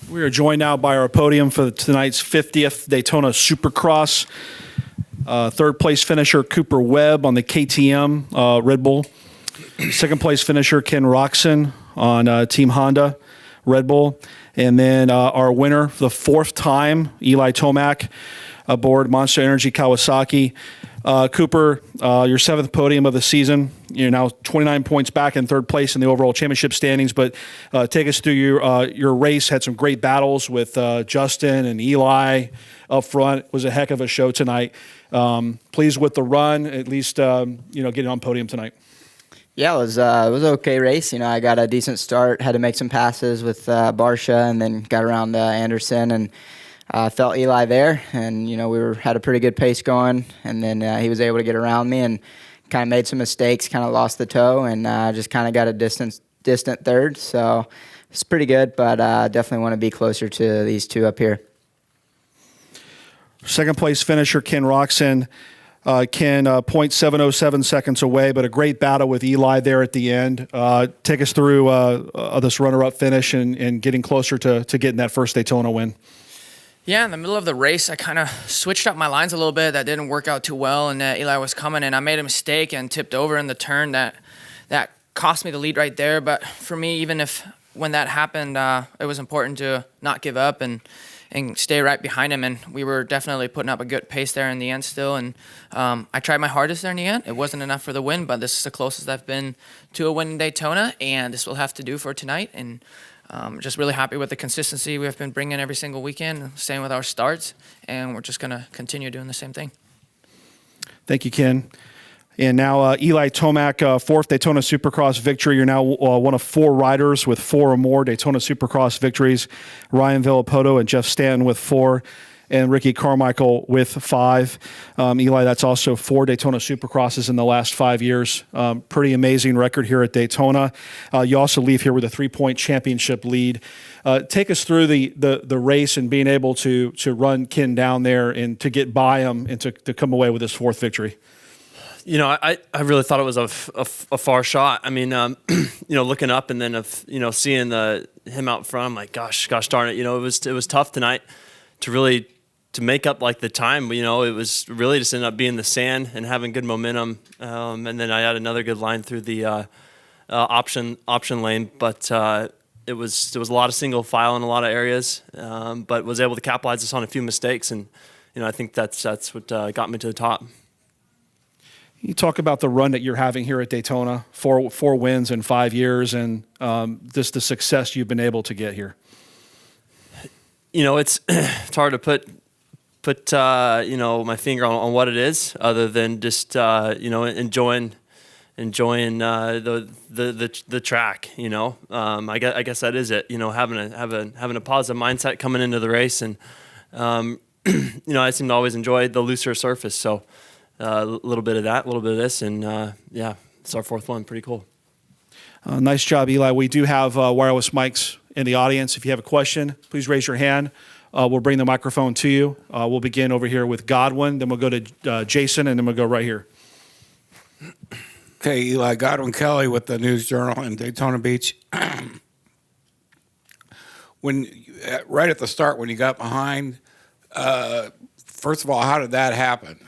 We are joined now by our podium for tonight's 50th Daytona Supercross. Third place finisher Cooper Webb on the KTM Red Bull. Second place finisher Ken Roczen on Team Honda Red Bull. And then our winner for the fourth time, Eli Tomac, aboard Monster Energy Kawasaki. Cooper, your seventh podium of the season. You're now 29 points back in third place in the overall championship standings. But take us through your race. Had some great battles with Justin and Eli up front. It was a heck of a show tonight. Pleased with the run, at least getting on podium tonight. Yeah, it was an okay race. I got a decent start. Had to make some passes with Barsha, and then got around Anderson and. Felt Eli there, and we had a pretty good pace going, and then he was able to get around me and kind of made some mistakes, kind of lost the toe, and just kind of got a distant third. So it's pretty good, but definitely want to be closer to these two up here. Second place finisher Ken Roczen. Ken 0.707 seconds away, but a great battle with Eli there at the end. Take us through this runner-up finish and getting closer to getting that first Daytona win. Yeah, in the middle of the race, I kind of switched up my lines a little bit. That didn't work out too well, and Eli was coming, and I made a mistake and tipped over in the turn. That cost me the lead right there. But for me, even if when that happened, it was important to not give up and stay right behind him. And we were definitely putting up a good pace there in the end still. And I tried my hardest there in the end. It wasn't enough for the win, but this is the closest I've been to a win in Daytona, and this will have to do for tonight. And just really happy with the consistency we've been bringing every single weekend, same with our starts, and we're just going to continue doing the same thing. Thank you, Ken. And now Eli Tomac, fourth Daytona Supercross victory. You're now one of four riders with four or more Daytona Supercross victories. Ryan Villapoto and Jeff Stanton with 4, and Ricky Carmichael with 5. Eli, that's also 4 Daytona Supercrosses in the last 5 years. Pretty amazing record here at Daytona. You also leave here with a 3-point championship lead. Take us through the race and being able to run Ken down there and to get by him and to come away with his 4th victory. I really thought it was a far shot. I mean, looking up and then seeing him out front, I'm like, gosh darn it. It was tough tonight to make up like the time. It was really just ended up being the sand and having good momentum. And then I had another good line through the option lane, but there was a lot of single file in a lot of areas, but was able to capitalize us on a few mistakes, and I think that's what got me to the top. You talk about the run that you're having here at Daytona, 4 wins in 5 years, and just the success you've been able to get here. It's hard to put my finger on what it is, other than just enjoying the track. I guess that is it. Having a positive mindset coming into the race, and I seem to always enjoy the looser surface. So a little bit of that, a little bit of this, and it's our 4th one. Pretty cool. Nice job, Eli. We do have wireless mics in the audience. If you have a question, please raise your hand. We'll bring the microphone to you. We'll begin over here with Godwin, then we'll go to Jason, and then we'll go right here. Okay, Eli, Godwin Kelly with the News Journal in Daytona Beach. Right at the start, when you got behind, first of all, how did that happen?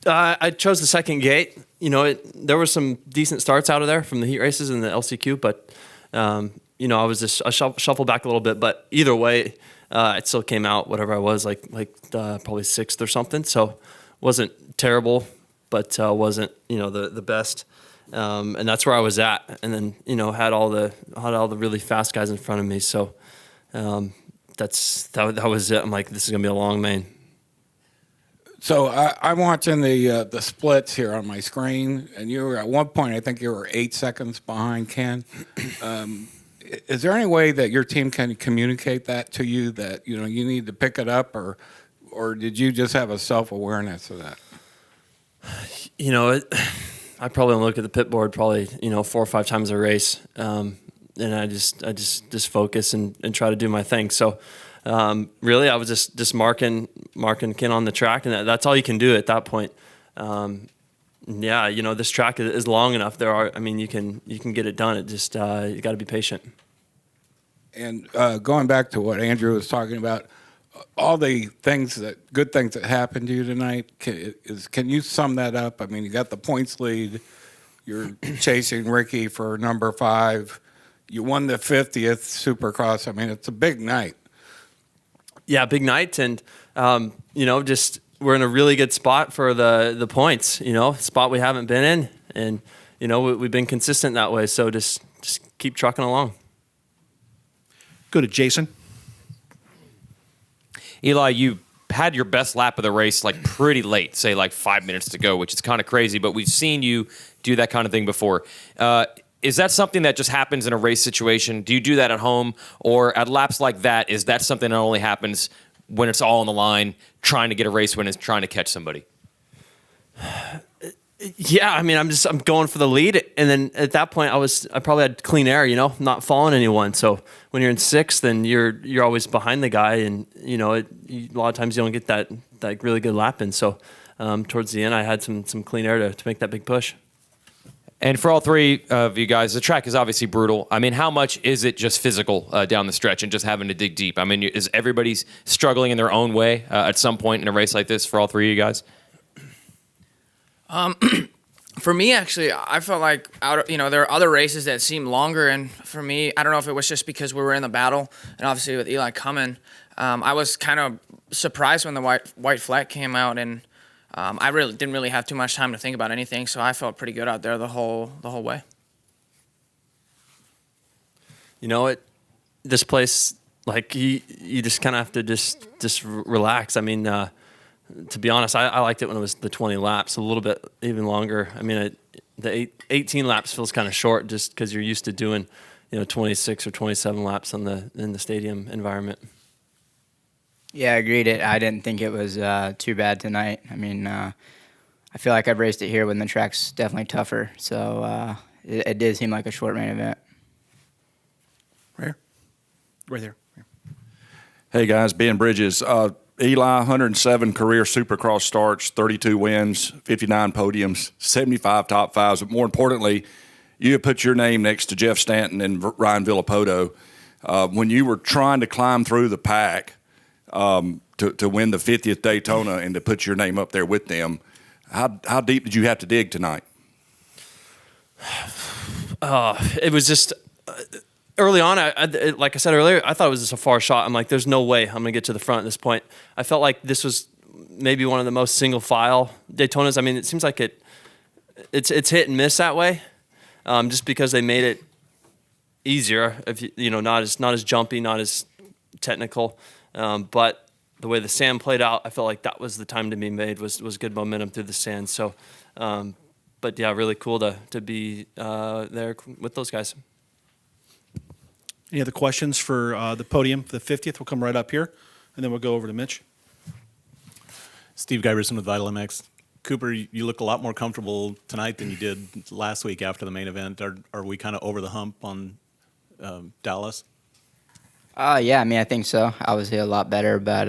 I chose the second gate. There were some decent starts out of there from the heat races and the LCQ, but I was just shuffled back a little bit. But either way, it still came out whatever I was, like probably 6th or something. So wasn't terrible, but wasn't the best. And that's where I was at. And then had all the really fast guys in front of me. So that was it. I'm like, this is gonna be a long main. So I'm watching the splits here on my screen, and you were at one point, I think you were 8 seconds behind Ken. Is there any way that your team can communicate that to you, that you need to pick it up, or did you just have a self-awareness of that? I probably look at the pit board 4 or 5 times a race, and I just focus and try to do my thing. So. Really, I was just marking Ken on the track, and that's all you can do at that point. This track is long enough. You can get it done. It just you got to be patient. And going back to what Andrew was talking about, all the good things that happened to you tonight, can you sum that up? I mean, you got the points lead. You're chasing Ricky for number 5. You won the 50th Supercross. I mean, it's a big night. Yeah, big night, and just we're in a really good spot for the points. Spot we haven't been in, and we've been consistent that way. So just keep trucking along. Go to Jason. Eli, you had your best lap of the race like pretty late, say like 5 minutes to go, which is kind of crazy, but we've seen you do that kind of thing before. Is that something that just happens in a race situation? Do you do that at home? Or at laps like that, is that something that only happens when it's all on the line, trying to get a race win and trying to catch somebody? Yeah, I mean, I'm going for the lead, and then at that point, I probably had clean air, not following anyone. So when you're in 6th, then you're always behind the guy, and a lot of times you don't get that really good lap in. So towards the end, I had some clean air to make that big push. And for all 3 of you guys, the track is obviously brutal. I mean, how much is it just physical down the stretch and just having to dig deep? I mean, is everybody struggling in their own way at some point in a race like this for all 3 of you guys? For me, actually, I felt like there are other races that seem longer, and for me, I don't know if it was just because we were in the battle, and obviously with Eli coming, I was kind of surprised when the white flag came out, and I really didn't really have too much time to think about anything, so I felt pretty good out there the whole way. This place, like you just kind of have to just relax. I mean. To be honest, I liked it when it was the 20 laps, a little bit even longer. I mean, the 18 laps feels kind of short just because you're used to doing, 26 or 27 laps in the stadium environment. Yeah, I agreed. I didn't think it was too bad tonight. I mean, I feel like I've raced it here when the track's definitely tougher. So it did seem like a short main event. Right there. Hey guys, Ben Bridges. Eli, 107 career Supercross starts, 32 wins, 59 podiums, 75 top 5s. But more importantly, you have put your name next to Jeff Stanton and Ryan Villapoto. When you were trying to climb through the pack to win the 50th Daytona and to put your name up there with them, how deep did you have to dig tonight? It was just... Early on, like I said earlier, I thought it was just a far shot. I'm like, there's no way I'm going to get to the front at this point. I felt like this was maybe one of the most single-file Daytonas. I mean, it seems like it's hit and miss that way, just because they made it easier. If not as jumpy, not as technical, but the way the sand played out, I felt like that was the time to be made. Was good momentum through the sand. So, but yeah, really cool to be there with those guys. Any other questions for the podium for the 50th? We'll come right up here, and then we'll go over to Mitch. Steve Giberson with Vital MX. Cooper, you look a lot more comfortable tonight than you did last week after the main event. Are we kind of over the hump on Dallas? Yeah, I mean, I think so. Obviously a lot better, but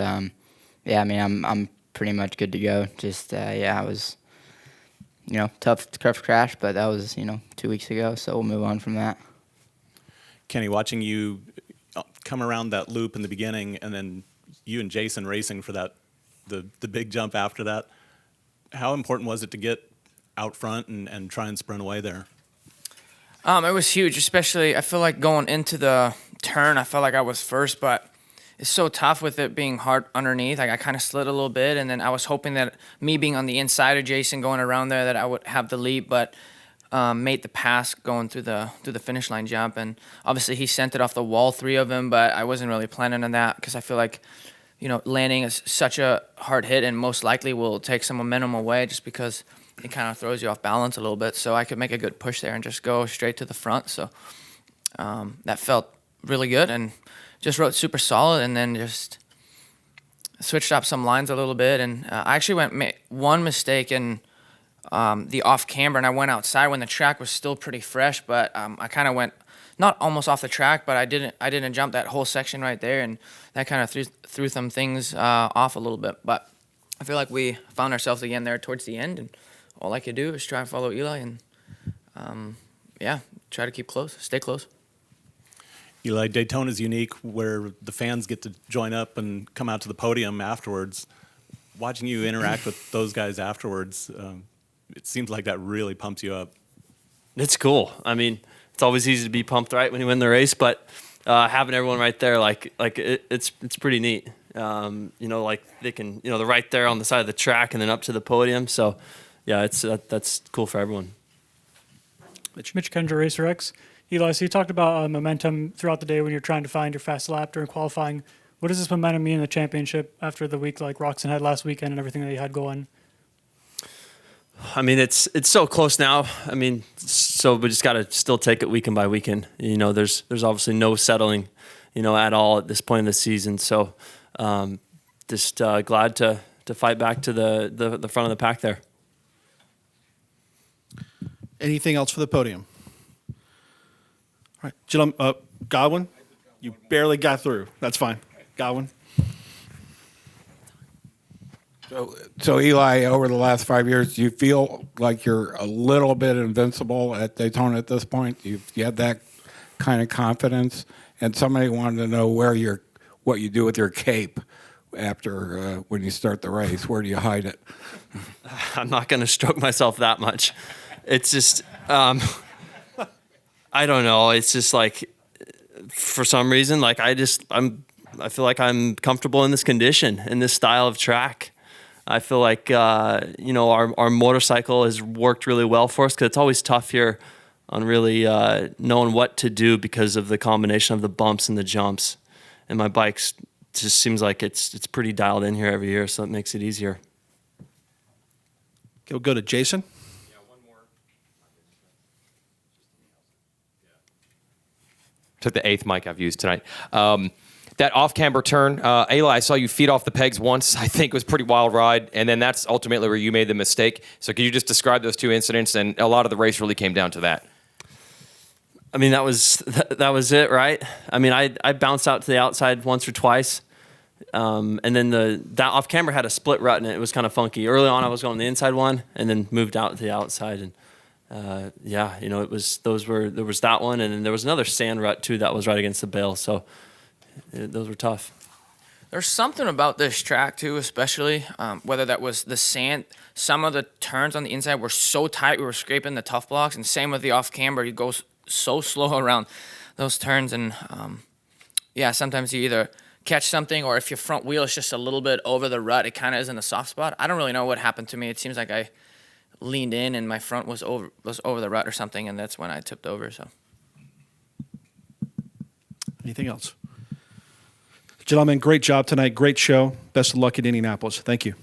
yeah, I mean, I'm pretty much good to go. Just I was, tough crash, but that was 2 weeks ago, so we'll move on from that. Kenny, watching you come around that loop in the beginning, and then you and Jason racing for the big jump after that, how important was it to get out front and try and sprint away there? It was huge, especially I feel like going into the turn, I felt like I was first, but it's so tough with it being hard underneath. Like I kind of slid a little bit, and then I was hoping that me being on the inside of Jason going around there that I would have the lead, but made the pass going through the finish line jump, and obviously he sent it off the wall, 3 of them, but I wasn't really planning on that because I feel like landing is such a hard hit and most likely will take some momentum away just because it kind of throws you off balance a little bit. So I could make a good push there and just go straight to the front. So that felt really good and just rode super solid, and then just switched up some lines a little bit. And I actually made one mistake in the off camber, and I went outside when the track was still pretty fresh, but I kind of went not almost off the track, but I didn't jump that whole section right there, and that kind of threw some things off a little bit. But I feel like we found ourselves again there towards the end, and all I could do is try and follow Eli and try to keep close, stay close. Eli, Daytona's unique where the fans get to join up and come out to the podium afterwards. Watching you interact with those guys afterwards, it seems like that really pumps you up. It's cool. I mean, it's always easy to be pumped, right, when you win the race, but having everyone right there, it's pretty neat. Like they can, they're right there on the side of the track and then up to the podium. So, yeah, that's cool for everyone. Mitch Kendra, Racer X. Eli, so you talked about momentum throughout the day when you're trying to find your fast lap during qualifying. What does this momentum mean in the championship after the week like Roczen had last weekend and everything that you had going? I mean, it's so close now. I mean, so we just got to still take it weekend by weekend. There's obviously no settling, at all at this point in the season. So just glad to fight back to the front of the pack there. Anything else for the podium? All right, gentlemen, Godwin, you barely got through. That's fine. Godwin. So Eli, over the last 5 years, do you feel like you're a little bit invincible at Daytona at this point? You have that kind of confidence? And somebody wanted to know what you do with your cape after when you start the race. Where do you hide it? I'm not going to stroke myself that much. It's just, I don't know. It's just like, for some reason, like I feel like I'm comfortable in this condition, in this style of track. I feel like, our motorcycle has worked really well for us because it's always tough here on really knowing what to do because of the combination of the bumps and the jumps. And my bike's just seems like it's pretty dialed in here every year, so it makes it easier. Okay, we'll go to Jason. Took the 8th mic I've used tonight. That off-camber turn, Eli, I saw you feed off the pegs once. I think it was a pretty wild ride, and then that's ultimately where you made the mistake. So could you just describe those two incidents? And a lot of the race really came down to that. I mean, that was it, right? I mean, I bounced out to the outside once or twice, and then that off-camber had a split rut in it. It was kind of funky. Early on, I was going the inside one, and then moved out to the outside, and it was there was that one, and then there was another sand rut too that was right against the bale. So those were tough. There's something about this track too, especially whether that was the sand. Some of the turns on the inside were so tight we were scraping the tough blocks, and same with the off camber. You go so slow around those turns, and sometimes you either catch something, or if your front wheel is just a little bit over the rut, it kind of is in the soft spot. I don't really know what happened to me. It seems like I leaned in and my front was over the rut or something, and that's when I tipped over. So, Anything else? Gentlemen, great job tonight. Great show. Best of luck at Indianapolis. Thank you.